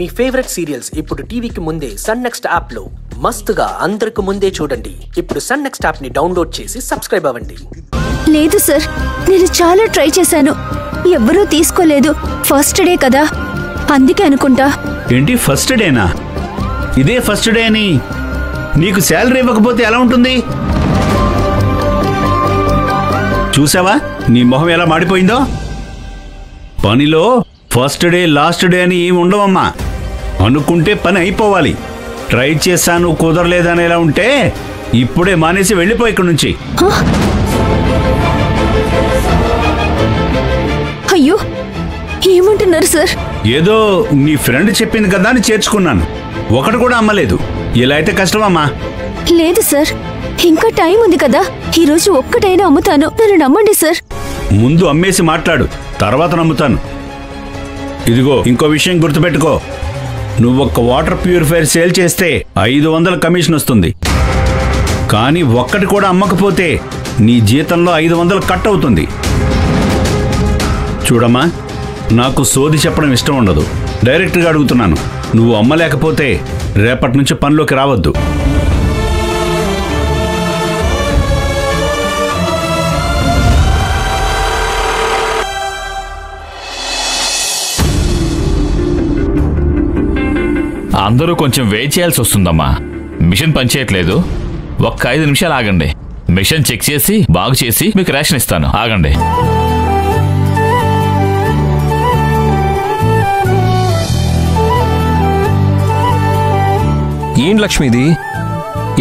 మీ favourite serials ఇప్పుడు టీవీకి ముందే సన్ నెక్స్ట్ యాప్ లో మస్తుగా అందరికి ముందే చూడండి. ఇప్పుడు సన్ నెక్స్ట్ యాప్ ని డౌన్లోడ్ చేసి సబ్స్క్రైబ్ అవ్వండి. లేదు సార్, నేను చాలా ట్రై చేశాను, ఎవ్వరూ తీసుకోలేదు. ఫస్ట్ డే కదా, అందుకే అనుకుంటా. ఏంటి ఫస్ట్ డేనా? ఇదే ఫస్ట్ డే అని నీకు శాలరీ ఇవ్వకపోతే ఎలా ఉంటుంది? చూసావా నీ మొహం ఎలా మాడిపోయిందో? పనిలో ఫస్ట్ డే లాస్ట్ డే అని ఏమి ఉండవమ్మా. అనుకుంటే పని అయిపోవాలి. ట్రై చేశాను కుదరలేదనేలా ఉంటే ఇప్పుడే మానేసి వెళ్ళిపో ఇక్కడి నుంచి. అయ్యో, ఏమంటున్నారు సార్? ఏదో నీ ఫ్రెండ్ చెప్పింది కదా అని చేర్చుకున్నాను. ఒకటి కూడా అమ్మలేదు. ఇలా అయితే కష్టమమ్మా. లేదు సార్, ఇంకా టైం ఉంది కదా. ఈరోజు ఒక్కటైనా అమ్ముతాను, నన్ను నమ్మండి సార్. ముందు అమ్మేసి మాట్లాడు, తర్వాత నమ్ముతాను. ఇదిగో ఇంకో విషయం గుర్తుపెట్టుకో, నువ్వొక్క వాటర్ ప్యూరిఫైయర్ సేల్ చేస్తే 500 కమిషన్ వస్తుంది. కానీ ఒక్కటి కూడా అమ్మకపోతే నీ జీతంలో 500 కట్ అవుతుంది. చూడమ్మా, నాకు సోది చెప్పడం ఇష్టం ఉండదు. డైరెక్ట్గా అడుగుతున్నాను, నువ్వు అమ్మలేకపోతే రేపటి నుంచి పనిలోకి రావద్దు. అందరూ కొంచెం వెయిట్ చేయాల్సి వస్తుందమ్మా. మిషన్ పనిచేయట్లేదు. ఒక్క 5 నిమిషాలు ఆగండి. మిషన్ చెక్ చేసి బాగు చేసి మీకు రేషన్ ఇస్తాను. ఆగండి. ఏం లక్ష్మిది?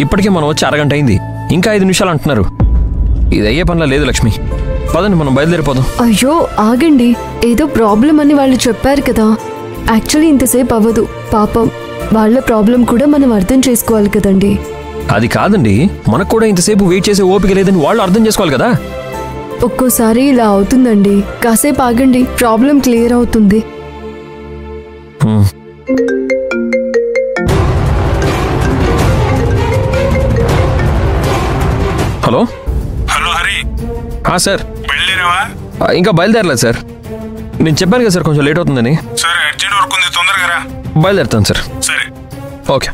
ఇప్పటికే మనం వచ్చి అరగంట అయింది, ఇంకా 5 నిమిషాలు అంటున్నారు. ఇది అయ్యే పనిలా లేదు లక్ష్మి. పదండి, మనం బయలుదేరిపోదాం. అయ్యో ఆగండి, ఏదో ప్రాబ్లం అని వాళ్ళు చెప్పారు కదా. యాక్చువల్లీ ఇంతసేపు అవ్వదు. పాపం వాళ్ళ ప్రాబ్లం కూడా మనం అర్థం చేసుకోవాలి కదండి. అది కాదండి, మనకు కూడా ఇంతసేపు వెయిట్ చేసే ఓపిక లేదని వాళ్ళు అర్థం చేసుకోవాలి కదా. ఒక్కోసారి ఇలా అవుతుందండి. కాసేపు ఆగండి, ప్రాబ్లం క్లియర్ అవుతుంది. Hello hello Hari. సార్, బయలుదేరావా? ఇంకా బయలుదేరలేదు సార్. నేను చెప్పాను కదా సార్, కొంచెం లేట్ అవుతుందని. సరే, అర్జెంట్ వర్క్ ఉంది, తొందరగా రా. బయలుదేరుతాను సార్. సరే, ఓకే.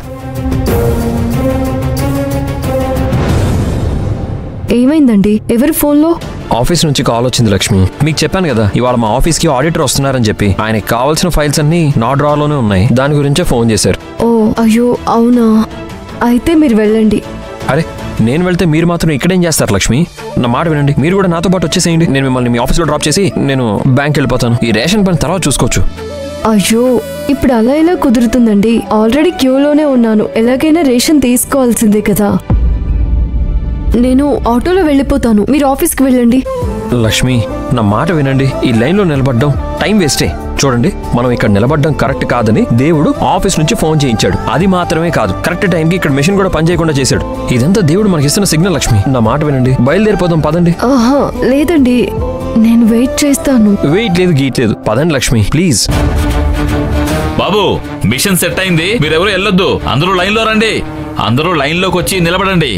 ఏమైందండి? ఎవరి ఫోన్లో? ఆఫీస్ నుంచి కాల్ వచ్చింది లక్ష్మి. మీకు చెప్పాను కదా, ఇవాళ మా ఆఫీస్కి ఆడిటర్ వస్తున్నారని చెప్పి. ఆయనకి కావాల్సిన ఫైల్స్ అన్ని నా డ్రాలోనే ఉన్నాయి. దాని గురించే ఫోన్ చేశారు. ఓ అయ్యో, అవునా? అయితే మీరు వెళ్ళండి. అరే, నేను వెళ్తే మీరు మాత్రం ఇక్కడేం చేస్తారు లక్ష్మి? నా మాట వినండి, మీరు కూడా నాతో పాటు వచ్చేసేయండి. నేను మిమ్మల్ని మీ ఆఫీస్లో డ్రాప్ చేసి నేను బ్యాంక్ వెళ్ళిపోతాను. ఈ రేషన్ పని తర్వాత చూసుకోవచ్చు. అయ్యో, ఇప్పుడు అలా ఎలా కుదురుతుందండి? ఆల్రెడీ క్యూలోనే ఉన్నాను. ఎలాగైనా రేషన్ తీసుకోవాల్సిందే కదా. నేను ఆటోలో వెళ్ళిపోతాను, మీరు ఆఫీస్కి వెళ్ళండి. లక్ష్మి, నా మాట వినండి. ఈ లైన్లో నిలబడ్డం టైం వేస్టే. చూడండి, మనం ఇక్కడ నిలబడ్డం కరెక్ట్ కాదని దేవుడు ఆఫీస్ నుంచి ఫోన్ చేయించాడు. అది మాత్రమే కాదు, కరెక్ట్ టైంకి ఇక్కడ మెషిన్ కూడా పనిచేయకుండా చేశాడు. ఇదంతా దేవుడు మనకి ఇస్తున్న సిగ్నల్. లక్ష్మి, నా మాట వినండి, బయలుదేరిపోదాం. పదండి. ఆహా, లేదండి, నేను వెయిట్ చేస్తాను. వెయిట్ లేదు, గీట్ లేదు. పదండి లక్ష్మి, ప్లీజ్. బాబు, మిషన్ సెట్ అయింది, మీరెవరూ వెళ్ళొద్దు. అందరూ లైన్లో రండి. అందరూ లైన్లోకి వచ్చి నిలబడండి.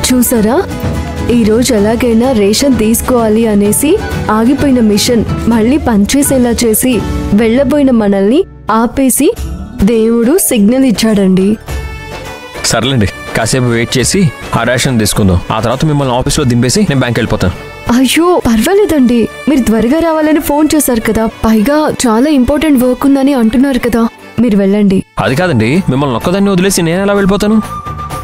చూసారా, ఈరోజు ఎలాగైనా రేషన్ తీసుకోవాలి అనేసి ఆగిపోయిన మిషన్ మళ్ళీ పనిచేసేలా చేసి వెళ్ళబోయిన మనల్ని ఆపేసి దేవుడు సిగ్నల్ ఇచ్చాడండి. సర్లేండి, కాసేపు వెయిట్ చేసి ఆ రేషన్ తీసుకుందాం. ఆ తర్వాత మిమ్మల్ని ఆఫీస్లో దింపేసి నేను బ్యాంక్ వెళ్ళిపోతాను. అయ్యో పర్వాలేదండి, మీరు త్వరగా రావాలని ఫోన్ చేశారు కదా. పైగా చాలా ఇంపార్టెంట్ వర్క్ ఉందని అంటున్నారు కదా, మీరు వెళ్ళండి. అది కాదండి, మిమ్మల్ని ఒక్కదాన్ని వదిలేసి నేను ఎలా వెళ్ళిపోతాను?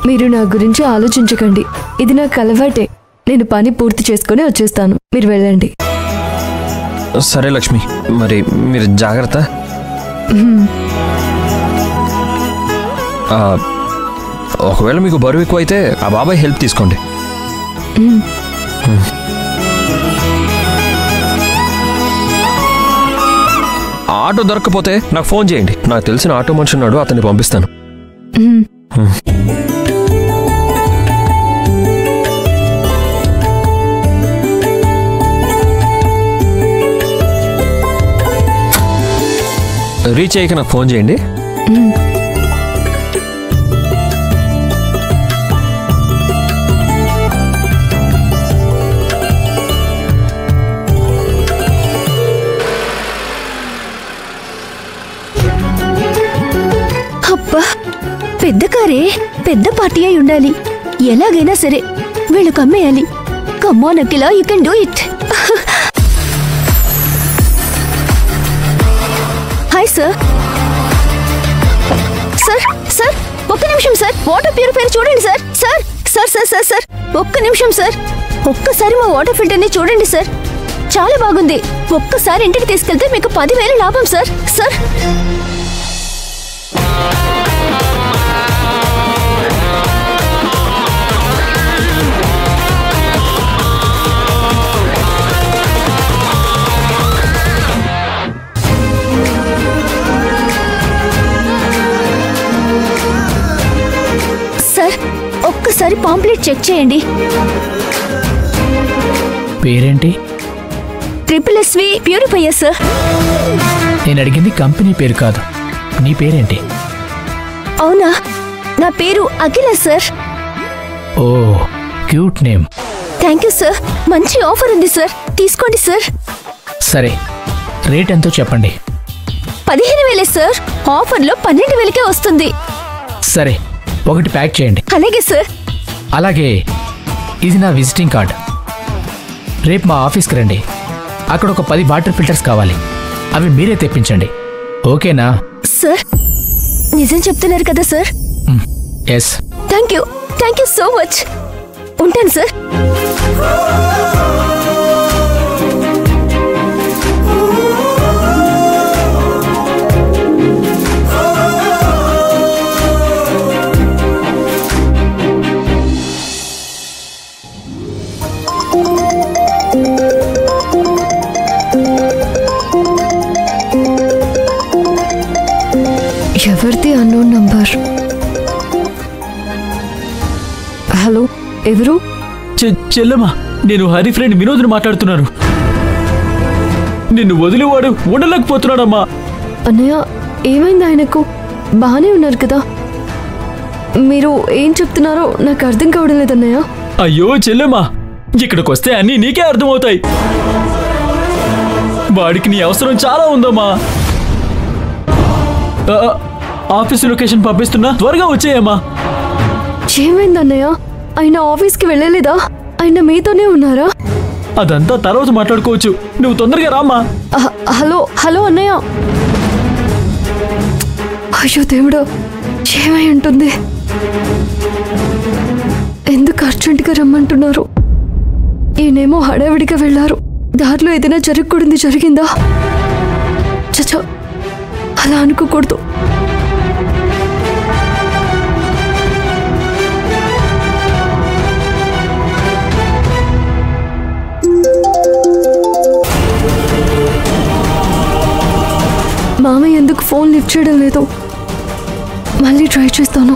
మీరు నా గురించి ఆలోచించకండి, ఇది నాకు అలవాటే. నేను పని పూర్తి చేసుకుని వచ్చేస్తాను, మీరు వెళ్ళండి. సరే లక్ష్మి, మరి మీరు జాగ్రత్త. ఒకవేళ మీకు బరువు ఎక్కువ అయితే ఆ బాబాయ్ హెల్ప్ తీసుకోండి. ఆటో దొరకకపోతే నాకు ఫోన్ చేయండి. నాకు తెలిసిన ఆటో మనిషి ఉన్నాడు, అతన్ని పంపిస్తాను. రీచ్ అయ్యాక నాకు ఫోన్ చేయండి. అరే పెద్ద పార్టీ అయి ఉండాలి. ఎలాగైనా సరే వీళ్ళు కమ్మేయాలి. Come on Akhila, you can do it. Hi sir. Sir sir ఒక్క నిమిషం సార్, వాటర్ ప్యూరిఫైయర్ చూడండి sir. Sir sir sir sir sir ఒక్క నిమిషం సార్, ఒక్కసారి మా వాటర్ ఫిల్టర్ని చూడండి సార్. చాలా బాగుంది. ఒక్కసారి ఇంటికి తీసుకెళ్తే మీకు 10,000 లాభం సార్. సార్ సార్ ఒక్కసారి పాంప్లెట్ చెక్ చేయండి. పేరేంటి? SSSV purifier sir. నేను అడిగింది కంపెనీ పేరు కాదు, నీ పేరేంటి? అవునా, నా పేరు Akhila sir. Oh cute name. Thank you sir. మంచి ఆఫర్ ఉంది సార్, తీసుకోండి సార్. సరే, రేట్ ఎంతో చెప్పండి. 15,000 సార్. ఆఫర్లో 12,000కే వస్తుంది. సరే, ఒకటి ప్యాక్ చేయండి. అలాగే సార్. అలాగే ఇది నా విజిటింగ్ కార్డ్. రేపు మా ఆఫీస్కి రండి. అక్కడ ఒక 10 వాటర్ ఫిల్టర్స్ కావాలి. అవి మీరే తెప్పించండి, ఓకేనా? సార్ నిజం చెప్తున్నారు కదా sir? Yes. Thank you so much. ఉంటాను సార్. ఎవరిది అన్నోన్ నంబర్? హలో, ఎవరు? చెల్లమ్మా, నేను హరి ఫ్రెండ్ వినోద్ని మాట్లాడుతున్నాను. నిన్ను వదిలివాడు ఉండలేకపోతున్నాడమ్మా. అన్నయ్య, ఏమైంది ఆయనకు? బాగానే ఉన్నారు కదా? మీరు ఏం చెప్తున్నారో నాకు అర్థం కావడం లేదన్నయ్య. అయ్యో చెల్లెమ్మా, ఇక్కడికి వస్తే అన్నీ నీకే అర్థమవుతాయి. వాడికి నీ అవసరం చాలా ఉందమ్మా. ఆఫీస్ లొకేషన్ పంపిస్తున్నా, త్వరగా వచ్చేయమ్మా. ఏమైంది అన్నయ్య? ఆయన ఆఫీస్కి వెళ్ళలేదా? ఆయన మీతోనే ఉన్నారా? అదంతా తర్వాత మాట్లాడుకోవచ్చు, నువ్వు తొందరగా రామ్మా. హలో అన్నయ్య. అయ్యో దేవుడు, ఏమై ఉంటుంది? ఎందుకు అర్జెంటుగా రమ్మంటున్నారు? ఈయనేమో హడావిడిగా వెళ్ళారు. దారిలో ఏదైనా జరగకూడదు జరిగిందా? చచ్చా, అలా అనుకోకూడదు. మామయ్య ఎందుకు ఫోన్ లిఫ్ట్ చేయడం లేదు? మళ్ళీ ట్రై చేస్తాను.